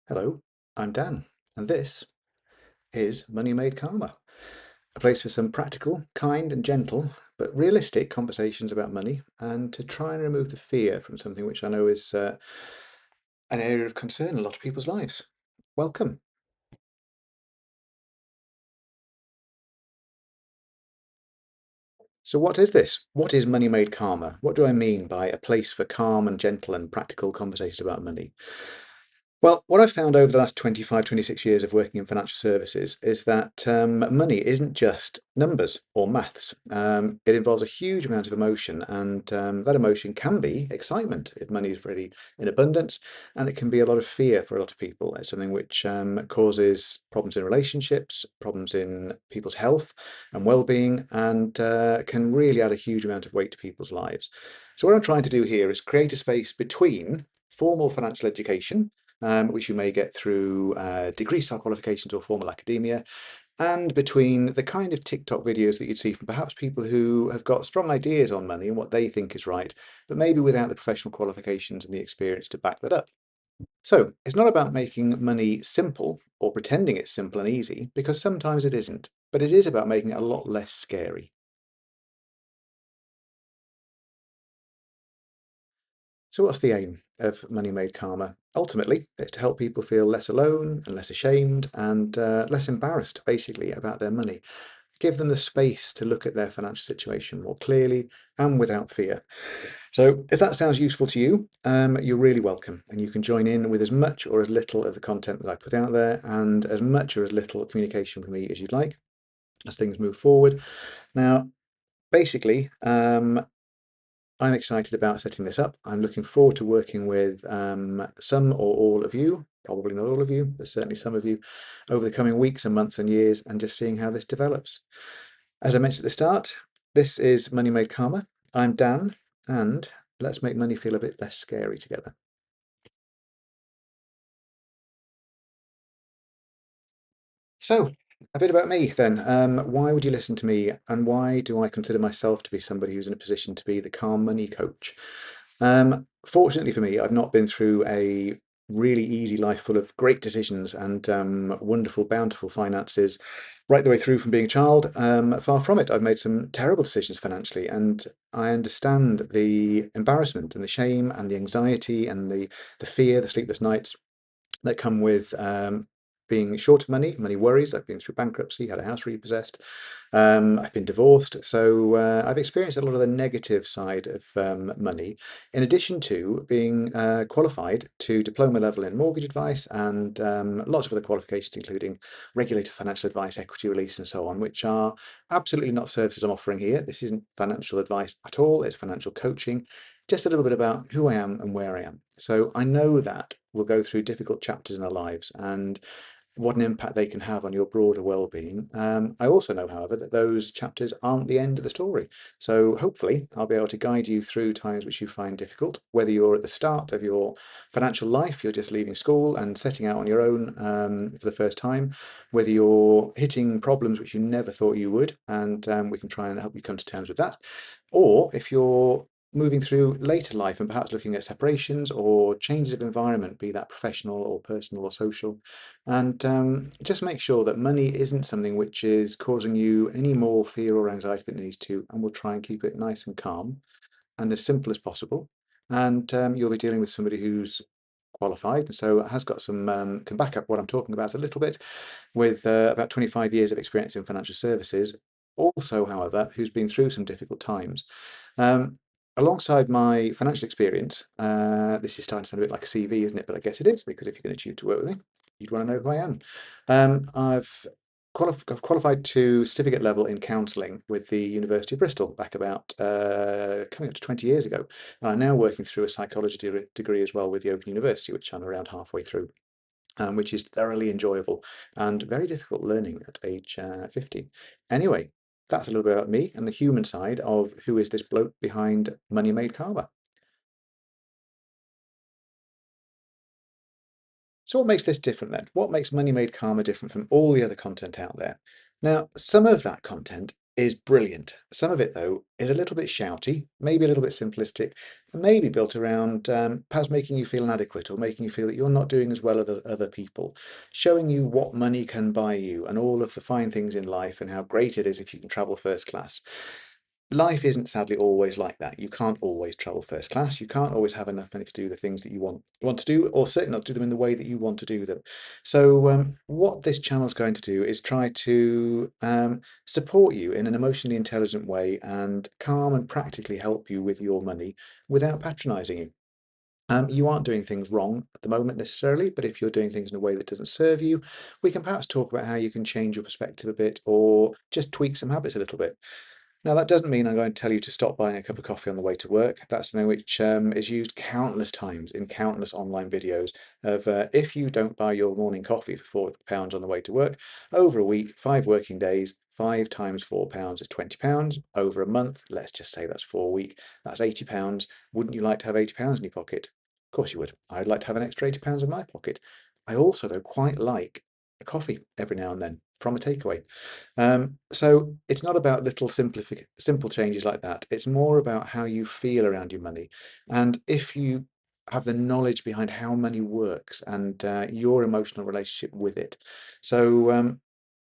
Hello, I'm Dan, and this is Money Made Karma, a place for some practical, kind, and gentle, but realistic conversations about money and to try and remove the fear from something which I know is an area of concern in a lot of people's lives. Welcome. So, what is this? What is Money Made Karma? What do I mean by a place for calm and gentle and practical conversations about money? Well, what I've found over the last 25, 26 years of working in financial services is that money isn't just numbers or maths. It involves a huge amount of emotion, and that emotion can be excitement if money is really in abundance, and it can be a lot of fear for a lot of people. It's something which causes problems in relationships, problems in people's health and well-being, and can really add a huge amount of weight to people's lives. So what I'm trying to do here is create a space between formal financial education, which you may get through degree-style qualifications or formal academia, and between the kind of TikTok videos that you'd see from perhaps people who have got strong ideas on money and what they think is right, but maybe without the professional qualifications and the experience to back that up. So it's not about making money simple or pretending it's simple and easy, because sometimes it isn't, but it is about making it a lot less scary. So what's the aim of Money Made Karma? Ultimately, it's to help people feel less alone and less ashamed and less embarrassed, basically, about their money. Give them the space to look at their financial situation more clearly and without fear. So if that sounds useful to you, you're really welcome. And you can join in with as much or as little of the content that I put out there and as much or as little communication with me as you'd like as things move forward. Now, basically, I'm excited about setting this up. I'm looking forward to working with some or all of you, probably not all of you, but certainly some of you, over the coming weeks and months and years, and just seeing how this develops. As I mentioned at the start, this is Money Made Karma. I'm Dan, and let's make money feel a bit less scary together. So, a bit about me then. Why would you listen to me, and why do I consider myself to be somebody who's in a position to be the calm money coach? Fortunately for me, I've not been through a really easy life full of great decisions and wonderful, bountiful finances right the way through from being a child. Far from it. I've made some terrible decisions financially, and I understand the embarrassment and the shame and the anxiety and the fear, the sleepless nights that come with being short of money, money worries. I've been through bankruptcy, had a house repossessed. I've been divorced. So I've experienced a lot of the negative side of money, in addition to being qualified to diploma level in mortgage advice and lots of other qualifications, including regulated financial advice, equity release, and so on, which are absolutely not services I'm offering here. This isn't financial advice at all. It's financial coaching, just a little bit about who I am and where I am. So I know that we'll go through difficult chapters in our lives and what an impact they can have on your broader well-being. I also know, however, that those chapters aren't the end of the story. So hopefully I'll be able to guide you through times which you find difficult, whether you're at the start of your financial life, you're just leaving school and setting out on your own for the first time, whether you're hitting problems which you never thought you would, and we can try and help you come to terms with that. Or if you're moving through later life and perhaps looking at separations or changes of environment, be that professional or personal or social, and just make sure that money isn't something which is causing you any more fear or anxiety than it needs to, and we'll try and keep it nice and calm and as simple as possible. And you'll be dealing with somebody who's qualified, and so has got some can back up what I'm talking about a little bit with about 25 years of experience in financial services. Also, however, who's been through some difficult times. Um, Alongside my financial experience, this is starting to sound a bit like a CV, isn't it? But I guess it is, because if you're going to choose to work with me, you'd want to know who I am. I've qualified to certificate level in counselling with the University of Bristol back about coming up to 20 years ago. And I'm now working through a psychology degree as well with the Open University, which I'm around halfway through, which is thoroughly enjoyable and very difficult learning at age 50. Anyway, that's a little bit about me and the human side of who is this bloke behind Money Made Karma. So what makes this different then? What makes Money Made Karma different from all the other content out there? Now, some of that content is brilliant. Some of it, though, is a little bit shouty, maybe a little bit simplistic, and maybe built around perhaps making you feel inadequate or making you feel that you're not doing as well as other people, showing you what money can buy you and all of the fine things in life and how great it is if you can travel first class. Life isn't sadly always like that. You can't always travel first class. You can't always have enough money to do the things that you want to do, or certainly not do them in the way that you want to do them. So, what this channel is going to do is try to support you in an emotionally intelligent way and calm and practically help you with your money without patronizing you. You aren't doing things wrong at the moment necessarily, but if you're doing things in a way that doesn't serve you, we can perhaps talk about how you can change your perspective a bit or just tweak some habits a little bit. Now, that doesn't mean I'm going to tell you to stop buying a cup of coffee on the way to work. That's something which is used countless times in countless online videos of if you don't buy your morning coffee for £4 on the way to work, over a week, 5 working days, 5 times £4 is £20. Over a month, let's just say that's 4 weeks, that's £80. Wouldn't you like to have £80 in your pocket? Of course you would. I'd like to have an extra £80 in my pocket. I also, though, quite like a coffee every now and then from a takeaway. So it's not about little simple changes like that. It's more about how you feel around your money. And if you have the knowledge behind how money works and your emotional relationship with it. So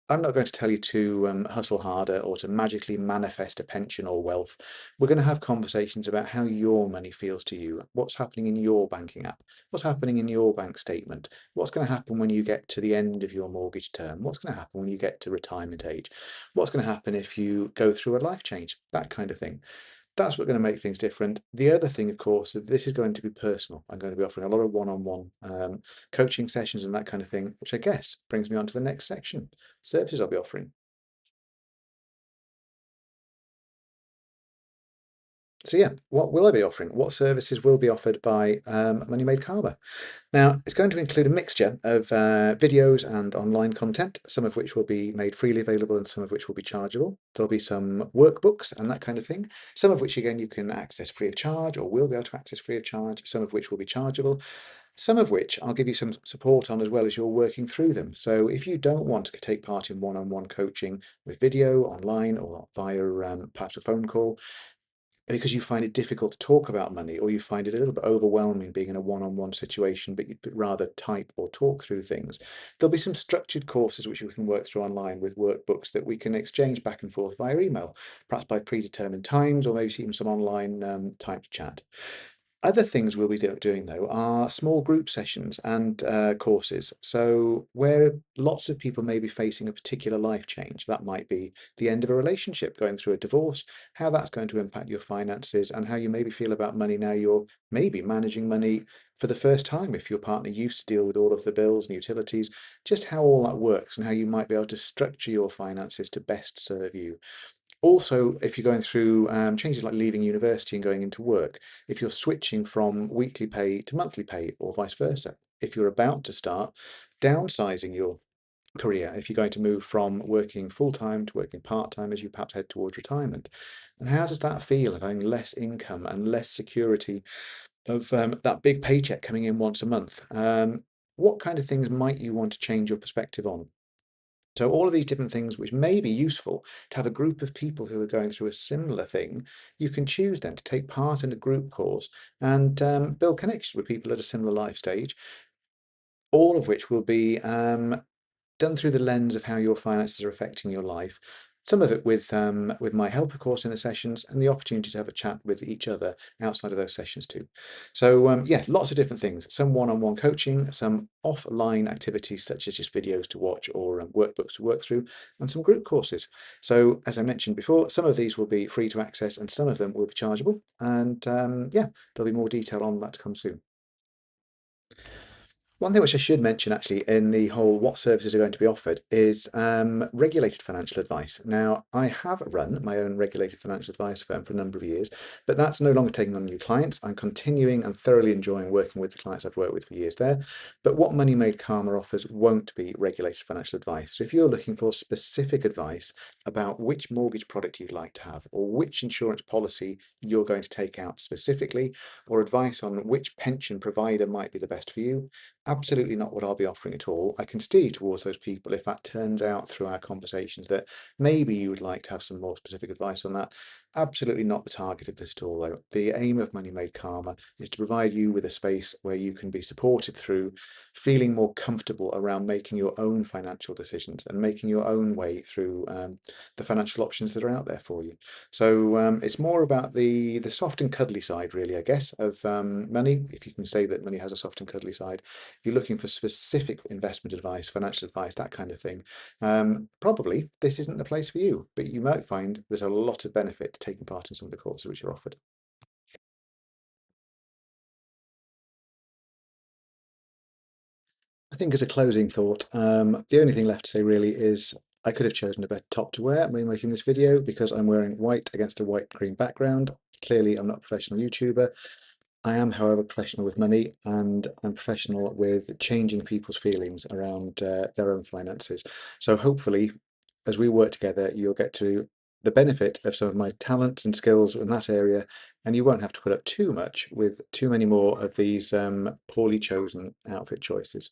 I'm not going to tell you to hustle harder or to magically manifest a pension or wealth. We're going to have conversations about how your money feels to you, what's happening in your banking app, what's happening in your bank statement, what's going to happen when you get to the end of your mortgage term, what's going to happen when you get to retirement age, what's going to happen if you go through a life change, that kind of thing. That's what's going to make things different. The other thing, of course, is this is going to be personal. I'm going to be offering a lot of one-on-one coaching sessions and that kind of thing, which I guess brings me on to the next section, services I'll be offering. So yeah, what will I be offering? What services will be offered by Money Made Karma? Now, it's going to include a mixture of videos and online content, some of which will be made freely available and some of which will be chargeable. There'll be some workbooks and that kind of thing, some of which, again, you can access free of charge or will be able to access free of charge, some of which will be chargeable, some of which I'll give you some support on as well as you're working through them. So if you don't want to take part in one-on-one coaching with video, online, or via perhaps a phone call, because you find it difficult to talk about money or you find it a little bit overwhelming being in a one-on-one situation, but you'd rather type or talk through things, there'll be some structured courses which we can work through online with workbooks that we can exchange back and forth via email, perhaps by predetermined times or maybe even some online typed chat. Other things we'll be doing, though, are small group sessions and courses. So, where lots of people may be facing a particular life change, that might be the end of a relationship, going through a divorce, how that's going to impact your finances, and how you maybe feel about money now you're maybe managing money for the first time. If your partner used to deal with all of the bills and utilities, just how all that works and how you might be able to structure your finances to best serve you. Also, if you're going through changes like leaving university and going into work, if you're switching from weekly pay to monthly pay or vice versa, if you're about to start downsizing your career, if you're going to move from working full time to working part time as you perhaps head towards retirement. And how does that feel of having less income and less security of that big paycheck coming in once a month? What kind of things might you want to change your perspective on? So all of these different things which may be useful to have a group of people who are going through a similar thing, you can choose then to take part in a group course and build connections with people at a similar life stage, all of which will be done through the lens of how your finances are affecting your life. Some of it with my help, of course, in the sessions, and the opportunity to have a chat with each other outside of those sessions too. So yeah, lots of different things. Some one-on-one coaching, some offline activities such as just videos to watch or workbooks to work through, and some group courses. So as I mentioned before, some of these will be free to access, and some of them will be chargeable. And yeah, there'll be more detail on that to come soon. One thing which I should mention actually in the whole what services are going to be offered is regulated financial advice. Now, I have run my own regulated financial advice firm for a number of years, but that's no longer taking on new clients. I'm continuing and thoroughly enjoying working with the clients I've worked with for years there. But what Money Made Karma offers won't be regulated financial advice. So if you're looking for specific advice about which mortgage product you'd like to have or which insurance policy you're going to take out specifically, or advice on which pension provider might be the best for you, absolutely not what I'll be offering at all. I can steer you towards those people if that turns out through our conversations that maybe you would like to have some more specific advice on that. Absolutely not the target of this at all, though. The aim of Money Made Calmer is to provide you with a space where you can be supported through feeling more comfortable around making your own financial decisions and making your own way through the financial options that are out there for you. So it's more about the soft and cuddly side, really, I guess, of money, if you can say that money has a soft and cuddly side. If you're looking for specific investment advice, financial advice, that kind of thing, probably this isn't the place for you, but you might find there's a lot of benefit to taking part in some of the courses which are offered. I think as a closing thought, the only thing left to say really is I could have chosen a better top to wear when making this video because I'm wearing white against a white green background. Clearly, I'm not a professional YouTuber. I am, however, professional with money and I'm professional with changing people's feelings around their own finances. So hopefully, as we work together, you'll get to the benefit of some of my talents and skills in that area, and you won't have to put up too much with too many more of these poorly chosen outfit choices.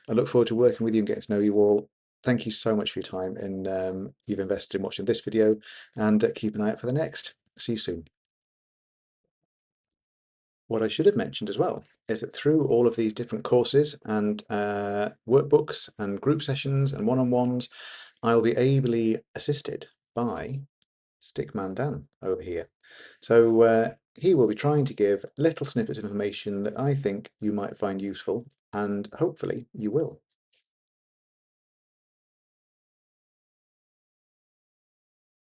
I look forward to working with you and getting to know you all. Thank you so much for your time and you've invested in watching this video, and keep an eye out for the next. See you soon. What I should have mentioned as well is that through all of these different courses and workbooks and group sessions and one-on-ones, I'll be ably assisted by Stickman Dan over here. So he will be trying to give little snippets of information that I think you might find useful, and hopefully you will.